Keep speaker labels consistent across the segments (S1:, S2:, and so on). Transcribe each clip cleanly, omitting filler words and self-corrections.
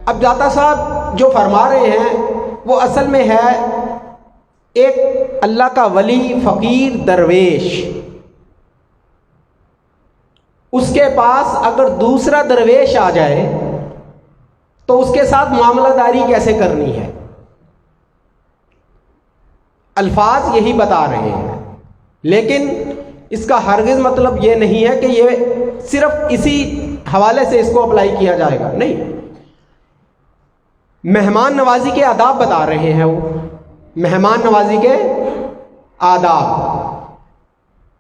S1: اب داتا صاحب جو فرما رہے ہیں وہ اصل میں ہے ایک اللہ کا ولی فقیر درویش، اس کے پاس اگر دوسرا درویش آ جائے تو اس کے ساتھ معاملہ داری کیسے کرنی ہے، الفاظ یہی بتا رہے ہیں، لیکن اس کا ہرگز مطلب یہ نہیں ہے کہ یہ صرف اسی حوالے سے اس کو اپلائی کیا جائے گا، نہیں، مہمان نوازی کے آداب بتا رہے ہیں وہ، مہمان نوازی کے آداب۔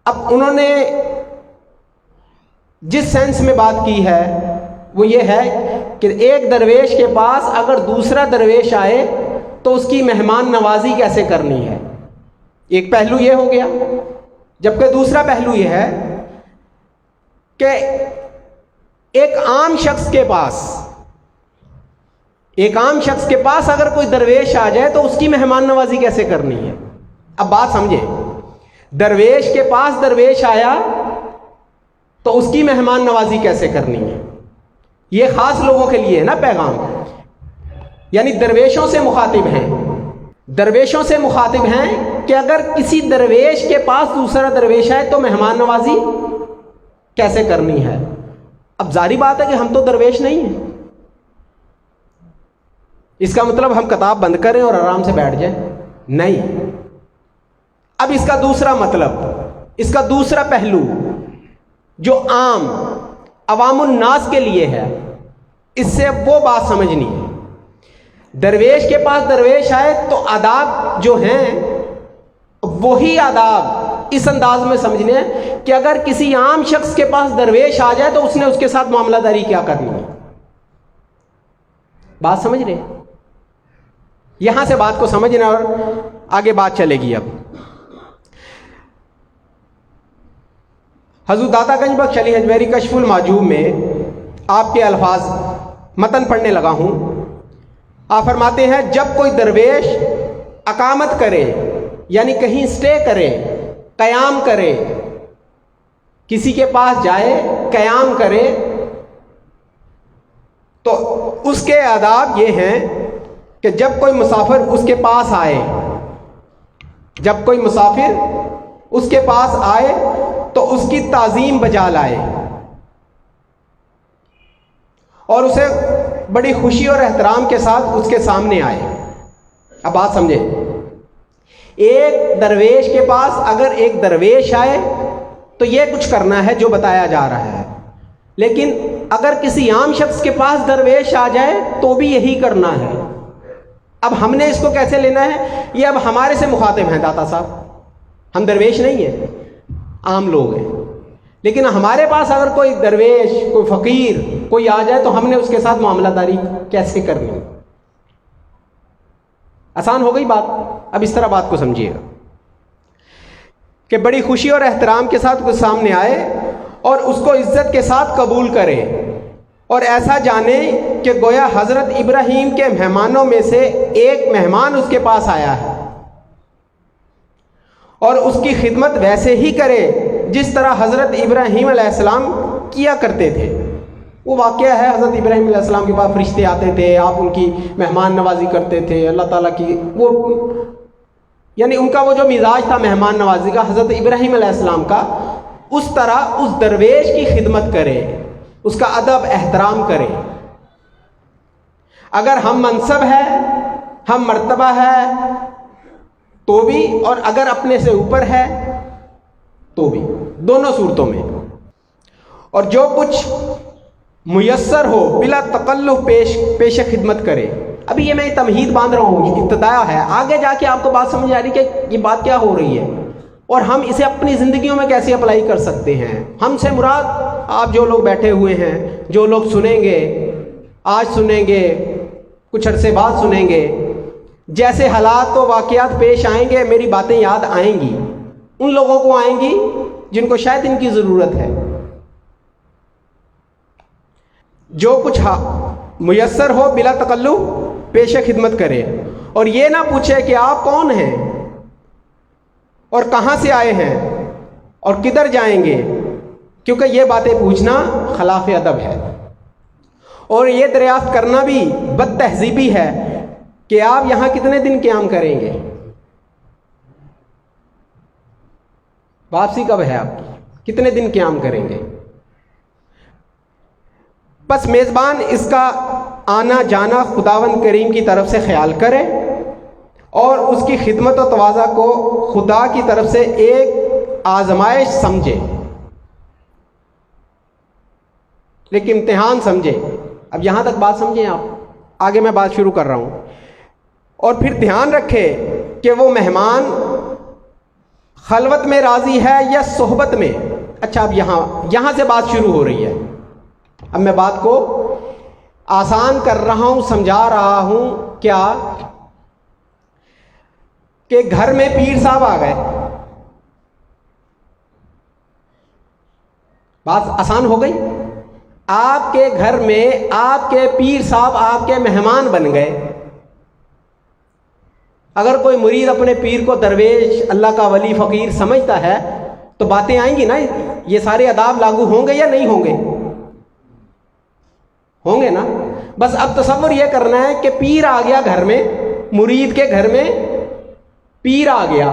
S1: اب انہوں نے جس سینس میں بات کی ہے وہ یہ ہے کہ ایک درویش کے پاس اگر دوسرا درویش آئے تو اس کی مہمان نوازی کیسے کرنی ہے، ایک پہلو یہ ہو گیا، جبکہ دوسرا پہلو یہ ہے کہ ایک عام شخص کے پاس اگر کوئی درویش آ جائے تو اس کی مہمان نوازی کیسے کرنی ہے۔ اب بات سمجھے، درویش کے پاس درویش آیا تو اس کی مہمان نوازی کیسے کرنی ہے، یہ خاص لوگوں کے لیے ہے نا پیغام، یعنی درویشوں سے مخاطب ہیں کہ اگر کسی درویش کے پاس دوسرا درویش آئے تو مہمان نوازی کیسے کرنی ہے۔ اب ظاہری بات ہے کہ ہم تو درویش نہیں ہیں، اس کا مطلب ہم کتاب بند کریں اور آرام سے بیٹھ جائیں، نہیں۔ اب اس کا دوسرا مطلب، اس کا دوسرا پہلو جو عوام الناس کے لیے ہے، اس سے وہ بات سمجھنی ہے۔ درویش کے پاس درویش آئے تو آداب جو ہیں وہی آداب اس انداز میں سمجھنے ہیں کہ اگر کسی عام شخص کے پاس درویش آ جائے تو اس نے اس کے ساتھ معاملہ داری کیا کرنی ہے، بات سمجھ رہے ہیں؟ یہاں سے بات کو سمجھنا اور آگے بات چلے گی۔ اب حضرت داتا گنج بخش علی حجویری کشف المعجوب میں آپ کے الفاظ متن پڑھنے لگا ہوں۔ آپ فرماتے ہیں جب کوئی درویش اقامت کرے یعنی کہیں سٹے کرے، قیام کرے، کسی کے پاس جائے قیام کرے، تو اس کے آداب یہ ہیں کہ جب کوئی مسافر اس کے پاس آئے، تو اس کی تعظیم بجا لائے اور اسے بڑی خوشی اور احترام کے ساتھ اس کے سامنے آئے۔ اب بات سمجھے، ایک درویش کے پاس اگر ایک درویش آئے تو یہ کچھ کرنا ہے جو بتایا جا رہا ہے، لیکن اگر کسی عام شخص کے پاس درویش آ جائے تو بھی یہی کرنا ہے۔ اب ہم نے اس کو کیسے لینا ہے، یہ اب ہمارے سے مخاطب ہیں داتا صاحب، ہم درویش نہیں ہیں، عام لوگ ہیں، لیکن ہمارے پاس اگر کوئی درویش، کوئی فقیر کوئی آ جائے تو ہم نے اس کے ساتھ معاملہ داری کیسے کرنی ہے۔ آسان ہو گئی بات؟ اب اس طرح بات کو سمجھیے گا کہ بڑی خوشی اور احترام کے ساتھ اس سامنے آئے اور اس کو عزت کے ساتھ قبول کرے، اور ایسا جانے کہ گویا حضرت ابراہیم کے مہمانوں میں سے ایک مہمان اس کے پاس آیا ہے، اور اس کی خدمت ویسے ہی کرے جس طرح حضرت ابراہیم علیہ السلام کیا کرتے تھے۔ وہ واقعہ ہے، حضرت ابراہیم علیہ السلام کے پاس فرشتے آتے تھے، آپ ان کی مہمان نوازی کرتے تھے، اللہ تعالیٰ کی وہ یعنی ان کا وہ جو مزاج تھا مہمان نوازی کا حضرت ابراہیم علیہ السلام کا، اس طرح اس درویش کی خدمت کرے، اس کا ادب احترام کرے۔ اگر ہم منصب ہے، ہم مرتبہ ہے تو بھی، اور اگر اپنے سے اوپر ہے تو بھی، دونوں صورتوں میں۔ اور جو کچھ میسر ہو بلا تکلف پیش خدمت کرے۔ ابھی یہ میں تمہید باندھ رہا ہوں، ابتدا ہے، آگے جا کے آپ کو بات سمجھ آ رہی کہ یہ بات کیا ہو رہی ہے اور ہم اسے اپنی زندگیوں میں کیسے اپلائی کر سکتے ہیں۔ ہم سے مراد آپ جو لوگ بیٹھے ہوئے ہیں، جو لوگ سنیں گے، آج سنیں گے، کچھ عرصے بعد سنیں گے، جیسے حالات و واقعات پیش آئیں گے میری باتیں یاد آئیں گی، ان لوگوں کو آئیں گی جن کو شاید ان کی ضرورت ہے۔ جو کچھ میسر ہو بلا تکلف پیش خدمت کرے، اور یہ نہ پوچھے کہ آپ کون ہیں اور کہاں سے آئے ہیں اور کدھر جائیں گے، کیونکہ یہ باتیں پوچھنا خلاف ادب ہے۔ اور یہ دریافت کرنا بھی بد تہذیبی ہے کہ آپ یہاں کتنے دن قیام کریں گے، واپسی کب ہے آپ کی، کتنے دن قیام کریں گے۔ بس میزبان اس کا آنا جانا خداوند کریم کی طرف سے خیال کرے اور اس کی خدمت و تواضع کو خدا کی طرف سے ایک آزمائش سمجھے، لیکن امتحان سمجھے۔ اب یہاں تک بات سمجھیں آپ، آگے میں بات شروع کر رہا ہوں۔ اور پھر دھیان رکھے کہ وہ مہمان خلوت میں راضی ہے یا صحبت میں۔ اچھا، اب یہاں سے بات شروع ہو رہی ہے۔ اب میں بات کو آسان کر رہا ہوں، سمجھا رہا ہوں کیا کہ گھر میں پیر صاحب آ گئے، بات آسان ہو گئی۔ آپ کے گھر میں آپ کے پیر صاحب آپ کے مہمان بن گئے۔ اگر کوئی مرید اپنے پیر کو درویش، اللہ کا ولی، فقیر سمجھتا ہے تو باتیں آئیں گی نا، یہ سارے آداب لاگو ہوں گے یا نہیں ہوں گے؟ ہوں گے نا۔ بس اب تصور یہ کرنا ہے کہ پیر آ گیا گھر میں، مرید کے گھر میں پیر آ گیا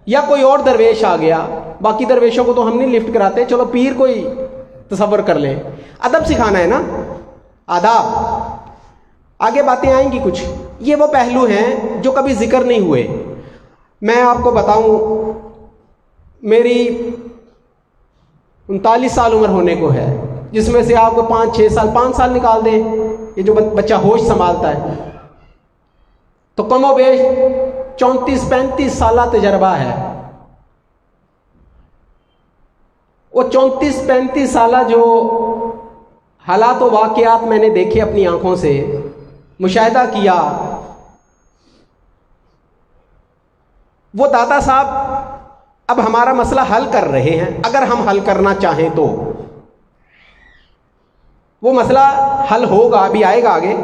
S1: یا کوئی اور درویش آ گیا۔ باقی درویشوں کو تو ہم نہیں لفٹ کراتے، چلو پیر کوئی تصور کر لیں۔ ادب سکھانا ہے نا، آداب۔ آگے باتیں آئیں گی کچھ، یہ وہ پہلو ہیں جو کبھی ذکر نہیں ہوئے۔ میں آپ کو بتاؤں، میری 39 سال عمر ہونے کو ہے، جس میں سے آپ کو 5 سال نکال دیں، یہ جو بچہ ہوش سنبھالتا ہے، تو کم و بیش 34-35 سالہ تجربہ ہے۔ وہ 34-35 سالہ جو حالات و واقعات میں نے دیکھے، اپنی آنکھوں سے مشاہدہ کیا، وہ دادا صاحب اب ہمارا مسئلہ حل کر رہے ہیں، اگر ہم حل کرنا چاہیں تو۔ وہ مسئلہ حل ہوگا، ابھی آئے گا آگے،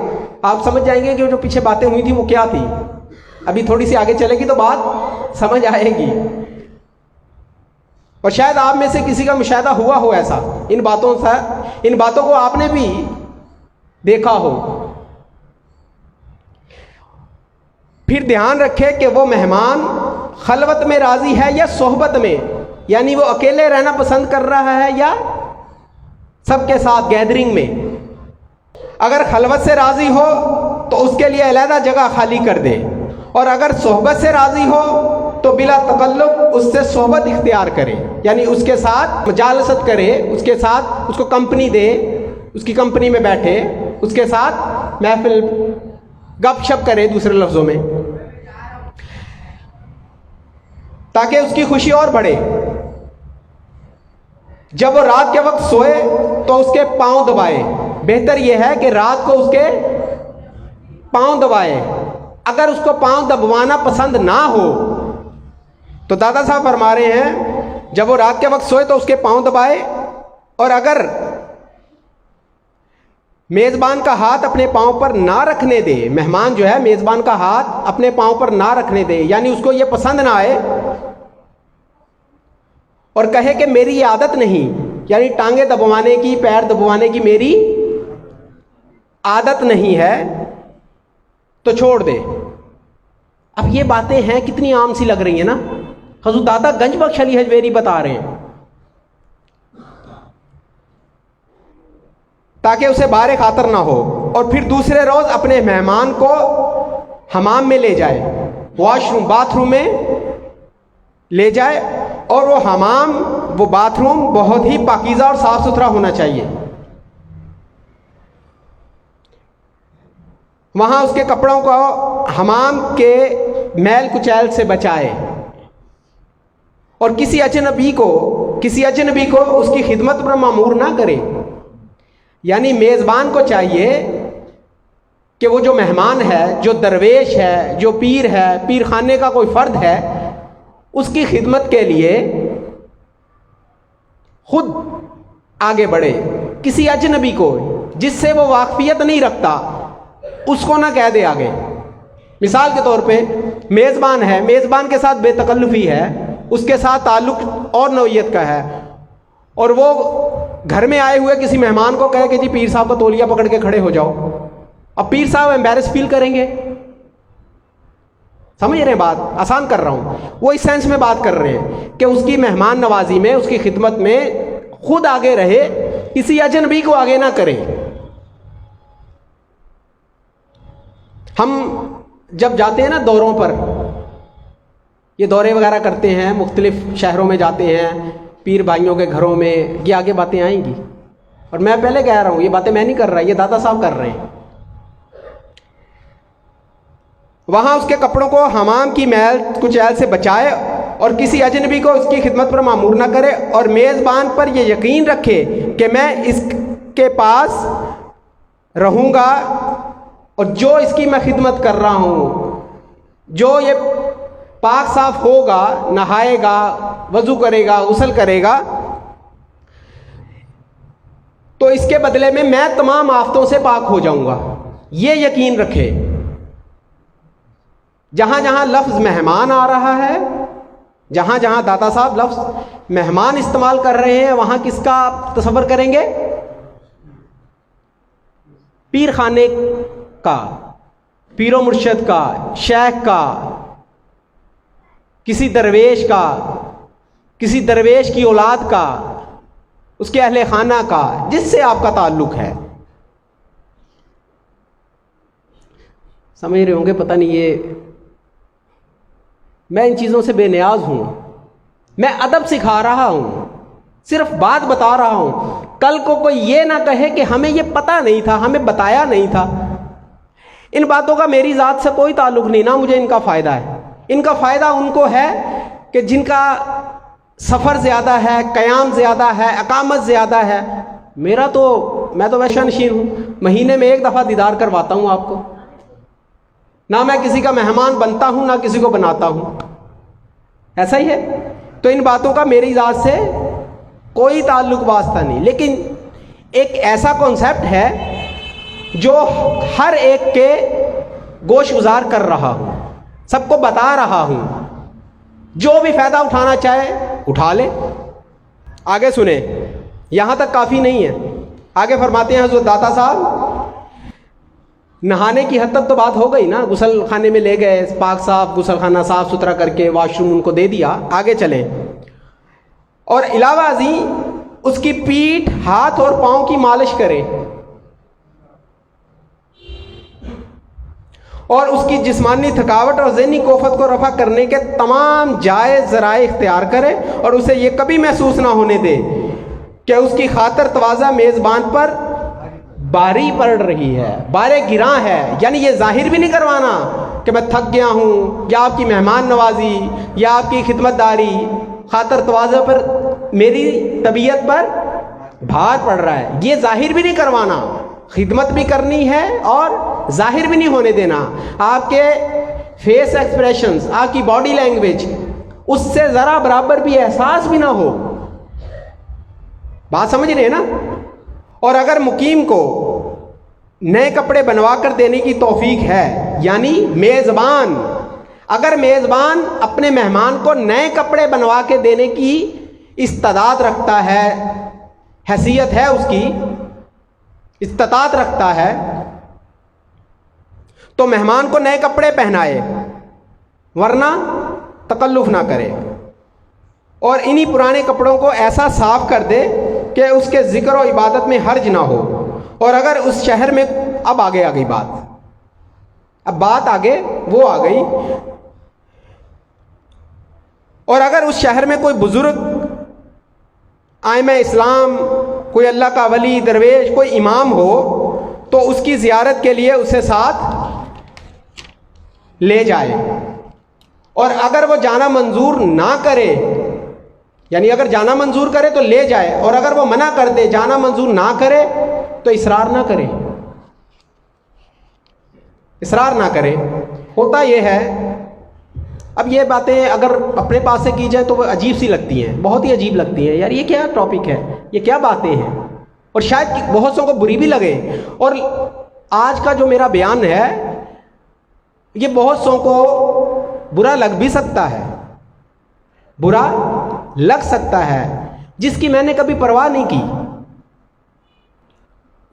S1: آپ سمجھ جائیں گے کہ جو پیچھے باتیں ہوئی تھی وہ کیا تھی۔ ابھی تھوڑی سی آگے چلے گی تو بات سمجھ آئے گی، اور شاید آپ میں سے کسی کا مشاہدہ ہوا ہو ایسا، ان باتوں کو آپ نے بھی دیکھا ہو۔ پھر دھیان رکھے کہ وہ مہمان خلوت میں راضی ہے یا صحبت میں، یعنی وہ اکیلے رہنا پسند کر رہا ہے یا سب کے ساتھ گیدرنگ میں۔ اگر خلوت سے راضی ہو تو اس کے لیے علیحدہ جگہ خالی کر دے، اور اگر صحبت سے راضی ہو تو بلا تکلف اس سے صحبت اختیار کرے، یعنی اس کے ساتھ مجالست کرے، اس کے ساتھ اس کو کمپنی دے، اس کی کمپنی میں بیٹھے، اس کے ساتھ محفل گپ شپ کرے، دوسرے لفظوں میں، تاکہ اس کی خوشی اور بڑھے۔ جب وہ رات کے وقت سوئے تو اس کے پاؤں دبائے، بہتر یہ ہے کہ رات کو اس کے پاؤں دبائے۔ اگر اس کو پاؤں دبوانا پسند نہ ہو تو دادا صاحب فرما رہے ہیں جب وہ رات کے وقت سوئے تو اس کے پاؤں دبائے، اور اگر میزبان کا ہاتھ اپنے پاؤں پر نہ رکھنے دے، مہمان جو ہے میزبان کا ہاتھ اپنے پاؤں پر نہ رکھنے دے، یعنی اس کو یہ پسند نہ آئے اور کہے کہ میری یہ عادت نہیں، یعنی ٹانگیں دبوانے کی، پیر دبوانے کی میری عادت نہیں ہے، تو چھوڑ دے۔ اب یہ باتیں ہیں کتنی عام سی لگ رہی ہیں نا، حضرت دادا گنج بخش علی حجویری بتا رہے ہیں، تاکہ اسے بار خاطر نہ ہو۔ اور پھر دوسرے روز اپنے مہمان کو حمام میں لے جائے، واش روم، باتھ روم میں لے جائے، اور وہ حمام، وہ باتھ روم بہت ہی پاکیزہ اور صاف ستھرا ہونا چاہیے۔ وہاں اس کے کپڑوں کو حمام کے میل کچیل سے بچائے، اور کسی اجنبی کو اس کی خدمت پر مامور نہ کرے۔ یعنی میزبان کو چاہیے کہ وہ جو مہمان ہے، جو درویش ہے، جو پیر ہے، پیر خانے کا کوئی فرد ہے، اس کی خدمت کے لیے خود آگے بڑھے۔ کسی اجنبی کو جس سے وہ واقفیت نہیں رکھتا اس کو نہ کہہ دے آگے۔ مثال کے طور پہ میزبان ہے، میزبان کے ساتھ بے تکلفی ہے، اس کے ساتھ تعلق اور نوعیت کا ہے، اور وہ گھر میں آئے ہوئے کسی مہمان کو کہے کہ جی پیر صاحب کا تولیہ پکڑ کے کھڑے ہو جاؤ، اب پیر صاحب ایمبیرس فیل کریں گے؟ سمجھ رہے ہیں بات؟ آسان کر رہا ہوں، وہ اس سینس میں بات کر رہے ہیں کہ اس کی مہمان نوازی میں، اس کی خدمت میں خود آگے رہے، کسی اجنبی کو آگے نہ کرے۔ ہم جب جاتے ہیں نا دوروں پر، یہ دورے وغیرہ کرتے ہیں، مختلف شہروں میں جاتے ہیں، پیر بھائیوں کے گھروں میں، یہ آگے باتیں آئیں گی، اور میں پہلے کہہ رہا ہوں یہ باتیں میں نہیں کر رہا، یہ دادا صاحب کر رہے ہیں۔ وہاں اس کے کپڑوں کو حمام کی میل کچیل سے بچائے اور کسی اجنبی کو اس کی خدمت پر مامور نہ کرے، اور میزبان پر یہ یقین رکھے کہ میں اس کے پاس رہوں گا، اور جو اس کی میں خدمت کر رہا ہوں، جو یہ پاک صاف ہوگا، نہائے گا، وضو کرے گا، غسل کرے گا، تو اس کے بدلے میں تمام آفتوں سے پاک ہو جاؤں گا، یہ یقین رکھے۔ جہاں جہاں لفظ مہمان آ رہا ہے، جہاں جہاں داتا صاحب لفظ مہمان استعمال کر رہے ہیں، وہاں کس کا آپ تصور کریں گے؟ پیر خانے کا، پیر و مرشد کا، شیخ کا، کسی درویش کا، کسی درویش کی اولاد کا، اس کے اہل خانہ کا، جس سے آپ کا تعلق ہے۔ سمجھ رہے ہوں گے؟ پتہ نہیں، یہ میں ان چیزوں سے بے نیاز ہوں، میں ادب سکھا رہا ہوں، صرف بات بتا رہا ہوں۔ کل کو کوئی یہ نہ کہے کہ ہمیں یہ پتہ نہیں تھا، ہمیں بتایا نہیں تھا۔ ان باتوں کا میری ذات سے کوئی تعلق نہیں، نہ مجھے ان کا فائدہ ہے۔ ان کا فائدہ ان کو ہے کہ جن کا سفر زیادہ ہے، قیام زیادہ ہے، اقامت زیادہ ہے۔ میں تو ویشا نشین ہوں، مہینے میں ایک دفعہ دیدار کرواتا ہوں آپ کو، نہ میں کسی کا مہمان بنتا ہوں، نہ کسی کو بناتا ہوں، ایسا ہی ہے۔ تو ان باتوں کا میری ذات سے کوئی تعلق واسطہ نہیں، لیکن ایک ایسا کانسیپٹ ہے جو ہر ایک کے گوش گزار کر رہا ہوں، سب کو بتا رہا ہوں، جو بھی فائدہ اٹھانا چاہے اٹھا لے۔ آگے سنیں، یہاں تک کافی نہیں ہے، آگے فرماتے ہیں حضرت داتا صاحب، نہانے کی حد تک تو بات ہو گئی نا، غسل خانے میں لے گئے، پاک صاف غسل خانہ صاف ستھرا کر کے واش روم ان کو دے دیا۔ آگے چلیں، اور علاوہ ازیں اس کی پیٹھ، ہاتھ اور پاؤں کی مالش کرے، اور اس کی جسمانی تھکاوٹ اور ذہنی کوفت کو رفع کرنے کے تمام جائز ذرائع اختیار کرے، اور اسے یہ کبھی محسوس نہ ہونے دے کہ اس کی خاطر تواضع میزبان پر باری پڑ رہی ہے، بارے گراں ہے۔ یعنی یہ ظاہر بھی نہیں کروانا کہ میں تھک گیا ہوں، یا آپ کی مہمان نوازی یا آپ کی خدمت داری، خاطر تواضع پر میری طبیعت پر بھار پڑ رہا ہے، یہ ظاہر بھی نہیں کروانا، خدمت بھی کرنی ہے اور ظاہر بھی نہیں ہونے دینا۔ آپ کے فیس ایکسپریشنز، آپ کی باڈی لینگویج، اس سے ذرا برابر بھی احساس بھی نہ ہو۔ بات سمجھ رہے ہیں نا؟ اور اگر مقیم کو نئے کپڑے بنوا کر دینے کی توفیق ہے، یعنی میزبان، اگر میزبان اپنے مہمان کو نئے کپڑے بنوا کے دینے کی استعداد رکھتا ہے، حیثیت ہے اس کی، استطاعت رکھتا ہے، تو مہمان کو نئے کپڑے پہنائے، ورنہ تکلف نہ کرے، اور انہی پرانے کپڑوں کو ایسا صاف کر دے کہ اس کے ذکر و عبادت میں حرج نہ ہو۔ اور اگر اس شہر میں، اب آگے آ گئی بات، اب بات آگے وہ آ گئی، اور اگر اس شہر میں کوئی بزرگ آئمہ اسلام، کوئی اللہ کا ولی، درویش، کوئی امام ہو، تو اس کی زیارت کے لیے اسے ساتھ لے جائے، اور اگر وہ جانا منظور نہ کرے، یعنی اگر جانا منظور کرے تو لے جائے، اور اگر وہ منع کر دے، جانا منظور نہ کرے، تو اصرار نہ کرے، اصرار نہ کرے۔ ہوتا یہ ہے، اب یہ باتیں اگر اپنے پاس سے کی جائے تو وہ عجیب سی لگتی ہیں، بہت ہی عجیب لگتی ہیں، یار یہ کیا ٹاپک ہے، یہ کیا باتیں ہیں، اور شاید بہت سو کو بری بھی لگے۔ اور آج کا جو میرا بیان ہے یہ بہت سو کو برا لگ بھی سکتا ہے، برا لگ سکتا ہے، جس کی میں نے کبھی پرواہ نہیں کی،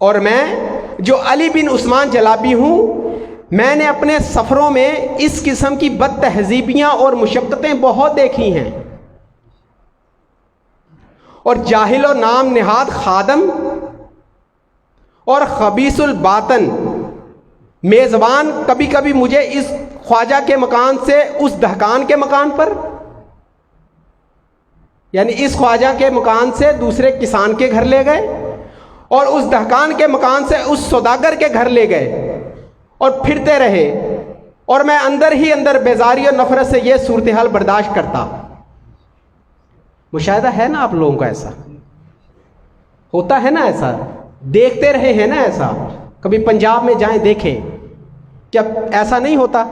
S1: اور میں جو علی بن عثمان جلابی ہوں، میں نے اپنے سفروں میں اس قسم کی بد تہذیبیاں اور مشقتیں بہت دیکھی ہیں، اور جاہل و نام نہاد خادم اور خبیث الباطن میزبان کبھی کبھی مجھے اس خواجہ کے مکان سے اس دہقان کے مکان پر، یعنی اس خواجہ کے مکان سے دوسرے کسان کے گھر لے گئے، اور اس دہقان کے مکان سے اس سوداگر کے گھر لے گئے، اور پھرتے رہے، اور میں اندر ہی اندر بیزاری اور نفرت سے یہ صورتحال برداشت کرتا۔ مشاہدہ ہے نا آپ لوگوں کا، ایسا ہوتا ہے نا، ایسا دیکھتے رہے ہیں نا، ایسا کبھی پنجاب میں جائیں دیکھیں، کیا ایسا نہیں ہوتا؟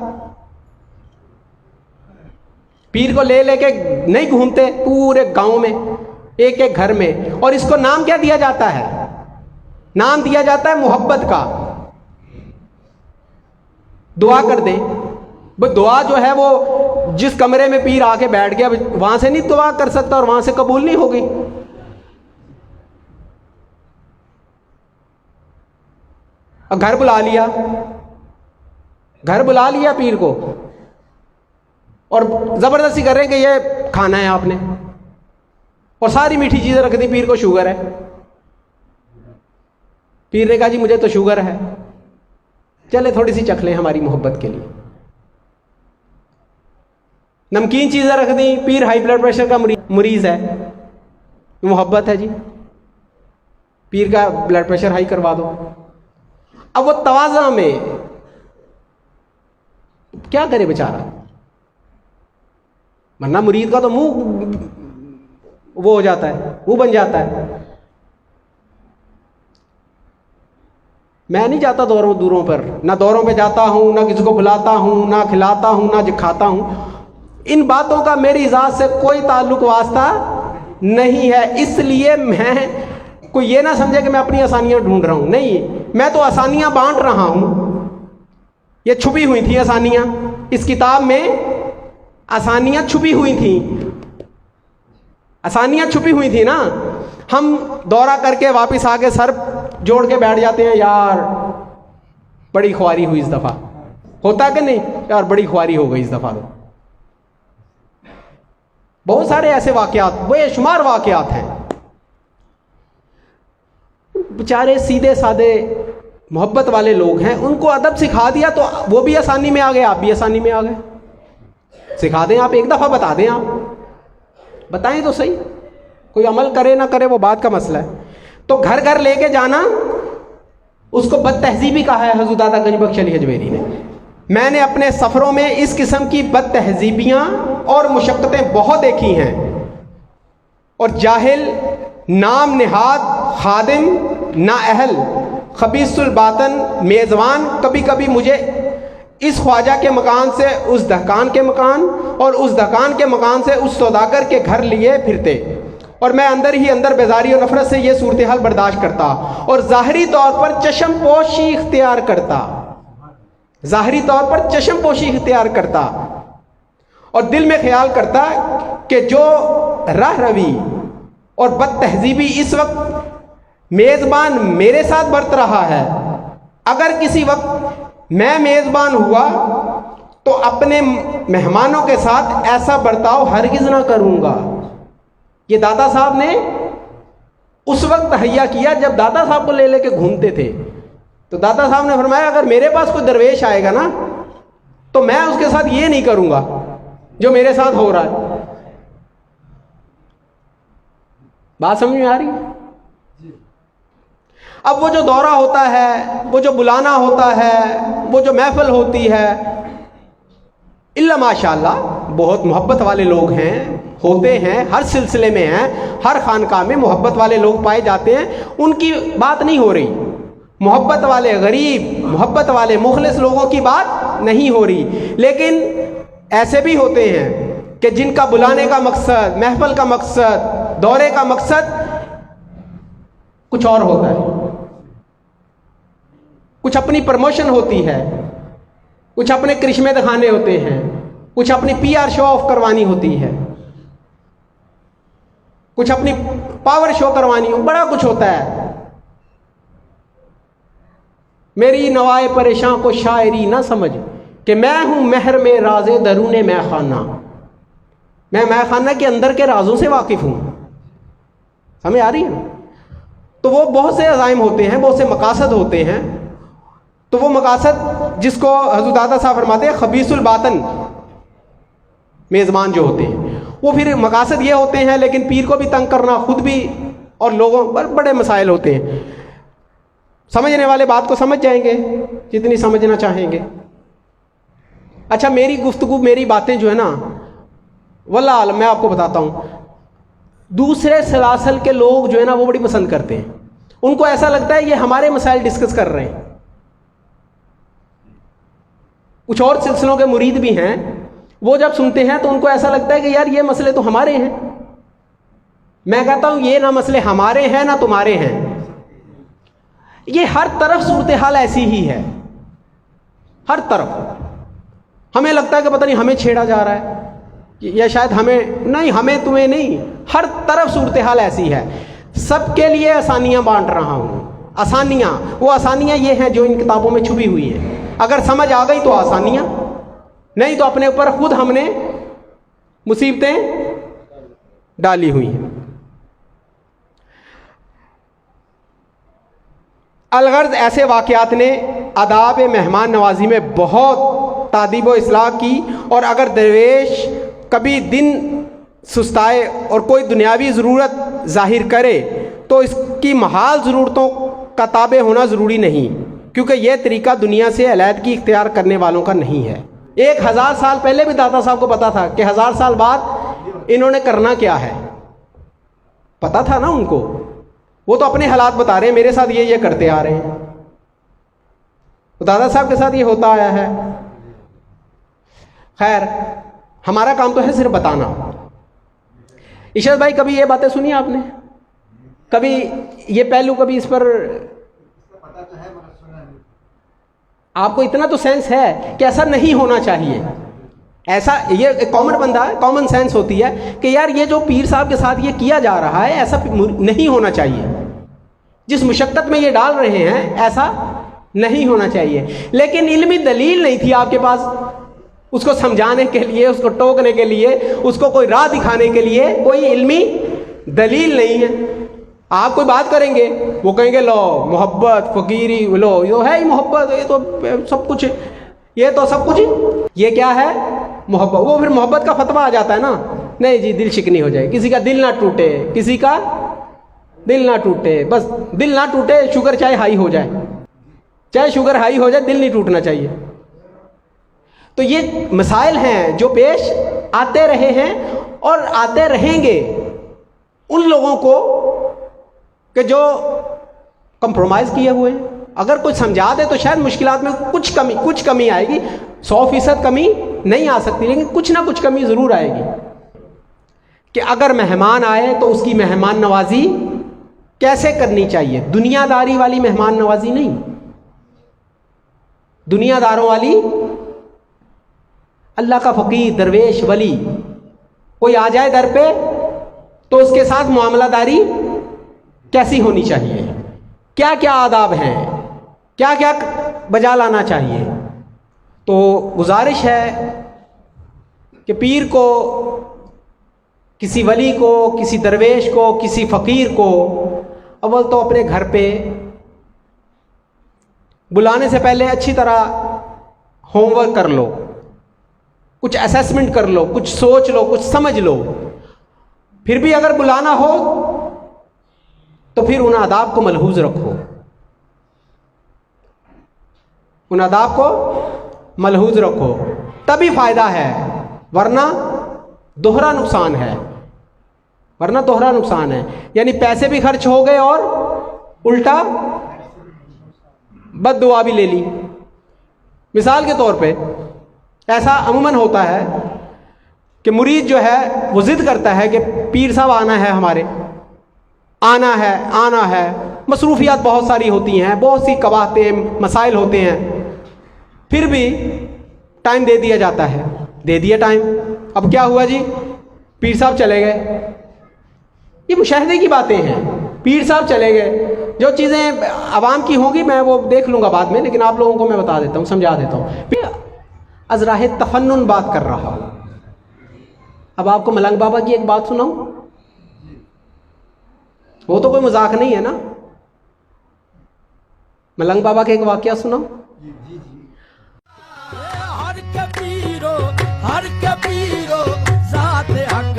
S1: پیر کو لے لے کے نہیں گھومتے پورے گاؤں میں، ایک ایک گھر میں، اور اس کو نام کیا دیا جاتا ہے؟ نام دیا جاتا ہے محبت کا۔ دعا کر دیں، بس دعا جو ہے وہ جس کمرے میں پیر آ کے بیٹھ گیا وہاں سے نہیں دعا کر سکتا، اور وہاں سے قبول نہیں ہوگی۔ گھر بلا لیا، گھر بلا لیا پیر کو، اور زبردستی کر رہے ہیں کہ یہ کھانا ہے آپ نے، اور ساری میٹھی چیزیں رکھ دی، پیر کو شوگر ہے۔ پیر نے کہا جی مجھے تو شوگر ہے، چلے تھوڑی سی چکھ لیں ہماری محبت کے لیے۔ نمکین چیزیں رکھ دیں، پیر ہائی بلڈ پریشر کا مریض ہے، محبت ہے جی، پیر کا بلڈ پریشر ہائی کروا دو۔ اب وہ تواضع میں کیا کرے بیچارہ، ورنہ مرید کا تو منہ وہ ہو جاتا ہے، منہ بن جاتا ہے۔ میں نہیں جاتا دوروں پر، نہ دوروں پہ جاتا ہوں، نہ کسی کو بلاتا ہوں، نہ کھلاتا ہوں، نہ کھاتا ہوں۔ ان باتوں کا میری ذات سے کوئی تعلق واسطہ نہیں ہے، اس لیے میں کوئی یہ نہ سمجھے کہ میں اپنی آسانیاں ڈھونڈ رہا ہوں، نہیں، میں تو آسانیاں بانٹ رہا ہوں۔ یہ چھپی ہوئی تھیں آسانیاں، اس کتاب میں آسانیاں چھپی ہوئی تھیں، آسانیاں چھپی ہوئی تھیں نا۔ ہم دورہ کر کے واپس آ کے سر جوڑ کے بیٹھ جاتے ہیں، یار بڑی خواری ہوئی اس دفعہ، ہوتا کہ نہیں؟ یار بڑی خواری ہو گئی اس دفعہ۔ بہت سارے ایسے واقعات، بے شمار واقعات ہیں۔ بیچارے سیدھے سادے محبت والے لوگ ہیں، ان کو ادب سکھا دیا تو وہ بھی آسانی میں آ گئے، آپ بھی آسانی میں آ گئے۔ سکھا دیں آپ، ایک دفعہ بتا دیں، آپ بتائیں تو صحیح، کوئی عمل کرے نہ کرے وہ بات کا مسئلہ ہے۔ تو گھر گھر لے کے جانا، اس کو بد تہذیبی کہا ہے حضرت دادا گنج بخش علی حجویری نے۔ میں نے اپنے سفروں میں اس قسم کی بد تہذیبیاں اور مشقتیں بہت دیکھی ہیں، اور جاہل، نام نہاد خادم، نااہل، خبیث الباطن میزبان کبھی کبھی مجھے اس خواجہ کے مکان سے اس دہقان کے مکان، اور اس دہقان کے مکان سے اس سوداگر کے گھر لیے پھرتے، اور میں اندر ہی اندر بیزاری اور نفرت سے یہ صورتحال برداشت کرتا، اور ظاہری طور پر چشم پوشی اختیار کرتا، ظاہری طور پر چشم پوشی اختیار کرتا، اور دل میں خیال کرتا کہ جو راہ روی اور بد تہذیبی اس وقت میزبان میرے ساتھ برت رہا ہے، اگر کسی وقت میں میزبان ہوا تو اپنے مہمانوں کے ساتھ ایسا برتاؤ ہرگز نہ کروں گا۔ یہ دادا صاحب نے اس وقت تہیا کیا جب دادا صاحب کو لے لے کے گھومتے تھے، تو دادا صاحب نے فرمایا اگر میرے پاس کوئی درویش آئے گا نا تو میں اس کے ساتھ یہ نہیں کروں گا جو میرے ساتھ ہو رہا ہے۔ بات سمجھ میں آ رہی ہے؟ اب وہ جو دورہ ہوتا ہے، وہ جو بلانا ہوتا ہے، وہ جو محفل ہوتی ہے، اللہ ماشاءاللہ بہت محبت والے لوگ ہیں، ہوتے ہیں، ہر سلسلے میں ہیں، ہر خانقاہ میں محبت والے لوگ پائے جاتے ہیں، ان کی بات نہیں ہو رہی، محبت والے غریب، محبت والے مخلص لوگوں کی بات نہیں ہو رہی، لیکن ایسے بھی ہوتے ہیں کہ جن کا بلانے کا مقصد، محفل کا مقصد، دورے کا مقصد کچھ اور ہوتا ہے، کچھ اپنی پروموشن ہوتی ہے، کچھ اپنے کرشمے دکھانے ہوتے ہیں، کچھ اپنی پی آر شو آف کروانی ہوتی ہے، کچھ اپنی پاور شو کروانی ہو، بڑا کچھ ہوتا ہے۔ میری نوائے پریشاں کو شاعری نہ سمجھ کہ میں ہوں مہر میں راز درون میں خانہ، میں مے خانہ کے اندر کے رازوں سے واقف ہوں. ہمیں آ رہی ہے؟ تو وہ بہت سے عزائم ہوتے ہیں، بہت سے مقاصد ہوتے ہیں. تو وہ مقاصد جس کو حضرت دادا صاحب فرماتے ہیں خبیث الباطن میزبان جو ہوتے ہیں، وہ پھر مقاصد یہ ہوتے ہیں، لیکن پیر کو بھی تنگ کرنا، خود بھی اور لوگوں پر بڑے مسائل ہوتے ہیں. سمجھنے والے بات کو سمجھ جائیں گے جتنی سمجھنا چاہیں گے. اچھا میری گفتگو، میری باتیں جو ہے نا، واللہ عالم میں آپ کو بتاتا ہوں، دوسرے سلاسل کے لوگ جو ہے نا وہ بڑی پسند کرتے ہیں. ان کو ایسا لگتا ہے یہ ہمارے مسائل ڈسکس کر رہے ہیں. کچھ اور سلسلوں کے مرید بھی ہیں، وہ جب سنتے ہیں تو ان کو ایسا لگتا ہے کہ یار یہ مسئلے تو ہمارے ہیں. میں کہتا ہوں یہ نہ مسئلے ہمارے ہیں نہ تمہارے ہیں، یہ ہر طرف صورتحال ایسی ہی ہے. ہر طرف ہمیں لگتا ہے کہ پتہ نہیں ہمیں چھیڑا جا رہا ہے، یا شاید ہمیں نہیں، ہمیں تمہیں نہیں. ہر طرف صورتحال ایسی ہے. سب کے لیے آسانیاں بانٹ رہا ہوں. آسانیاں، وہ آسانیاں یہ ہیں جو ان کتابوں میں چھپی ہوئی ہیں. اگر سمجھ آ گئی تو آسانیاں، نہیں تو اپنے اوپر خود ہم نے مصیبتیں ڈالی ہوئی ہیں. الغرض ایسے واقعات نے آداب مہمان نوازی میں بہت تادیب و اصلاح کی. اور اگر درویش کبھی دن سستائے اور کوئی دنیاوی ضرورت ظاہر کرے تو اس کی محال ضرورتوں کا تابع ہونا ضروری نہیں، کیونکہ یہ طریقہ دنیا سے علیحدگی اختیار کرنے والوں کا نہیں ہے. 1000 سال پہلے بھی دادا صاحب کو پتا تھا کہ 1000 سال بعد انہوں نے کرنا کیا ہے. پتا تھا نا ان کو. وہ تو اپنے حالات بتا رہے ہیں، میرے ساتھ یہ کرتے آ رہے ہیں. تو دادا صاحب کے ساتھ یہ ہوتا آیا ہے. خیر، ہمارا کام تو ہے صرف بتانا. عشرت بھائی کبھی یہ باتیں سنی آپ نے؟ کبھی یہ پہلو، کبھی اس پر آپ کو اتنا تو سینس ہے کہ ایسا نہیں ہونا چاہیے. ایسا یہ کامن بندہ ہے، کامن سینس ہوتی ہے کہ یار یہ جو پیر صاحب کے ساتھ یہ کیا جا رہا ہے ایسا نہیں ہونا چاہیے. جس مشقت میں یہ ڈال رہے ہیں ایسا نہیں ہونا چاہیے. لیکن علمی دلیل نہیں تھی آپ کے پاس اس کو سمجھانے کے لیے، اس کو ٹوکنے کے لیے، اس کو کوئی راہ دکھانے کے لیے کوئی علمی دلیل نہیں ہے. آپ کوئی بات کریں گے وہ کہیں گے لو محبت فقیری، لو یہ ہے ہی محبت، یہ تو سب کچھ، یہ تو سب کچھ، یہ کیا ہے محبت. وہ پھر محبت کا فتویٰ آ جاتا ہے نا، نہیں جی دل شکنی ہو جائے، کسی کا دل نہ ٹوٹے، کسی کا دل نہ ٹوٹے، بس دل نہ ٹوٹے، شوگر چاہے ہائی ہو جائے، چاہے شوگر ہائی ہو جائے، دل نہیں ٹوٹنا چاہیے. تو یہ مسائل ہیں جو پیش آتے رہے ہیں اور آتے رہیں گے ان لوگوں کو کہ جو کمپرومائز کیے ہوئے ہیں. اگر کوئی سمجھا دے تو شاید مشکلات میں کچھ کمی آئے گی. 100% کمی نہیں آ سکتی، لیکن کچھ نہ کچھ کمی ضرور آئے گی. کہ اگر مہمان آئے تو اس کی مہمان نوازی کیسے کرنی چاہیے. دنیا داری والی مہمان نوازی نہیں، دنیا داروں والی. اللہ کا فقیر، درویش، ولی کوئی آ جائے در پہ تو اس کے ساتھ معاملہ داری کیسی ہونی چاہیے، کیا کیا آداب ہیں، کیا کیا بجا لانا چاہیے. تو گزارش ہے کہ پیر کو، کسی ولی کو، کسی درویش کو، کسی فقیر کو اول تو اپنے گھر پہ بلانے سے پہلے اچھی طرح ہوم ورک کر لو، کچھ اسیسمنٹ کر لو، کچھ سوچ لو، کچھ سمجھ لو. پھر بھی اگر بلانا ہو تو پھر ان آداب کو ملحوظ رکھو، ان آداب کو ملحوظ رکھو، تبھی فائدہ ہے. ورنہ دوہرا نقصان ہے، ورنہ دوہرا نقصان ہے. یعنی پیسے بھی خرچ ہو گئے اور الٹا بد دعا بھی لے لی. مثال کے طور پہ ایسا عموماً ہوتا ہے کہ مرید جو ہے وہ ضد کرتا ہے کہ پیر صاحب آنا ہے، ہمارے آنا ہے. مصروفیات بہت ساری ہوتی ہیں، بہت سی قباحتیں، مسائل ہوتے ہیں، پھر بھی ٹائم دے دیا جاتا ہے. دے دیا ٹائم، اب کیا ہوا جی، پیر صاحب چلے گئے. یہ مشاہدے کی باتیں ہیں. پیر صاحب چلے گئے، جو چیزیں عوام کی ہوں گی میں وہ دیکھ لوں گا بعد میں، لیکن آپ لوگوں کو میں بتا دیتا ہوں، سمجھا دیتا ہوں. از راہ تفنن بات کر رہا ہوں. اب آپ کو ملنگ بابا کی ایک بات سناؤں، وہ تو کوئی مذاق نہیں ہے نا. ملنگ بابا کا ایک واقعہ سناؤں.
S2: ہر کبیرو ذات حق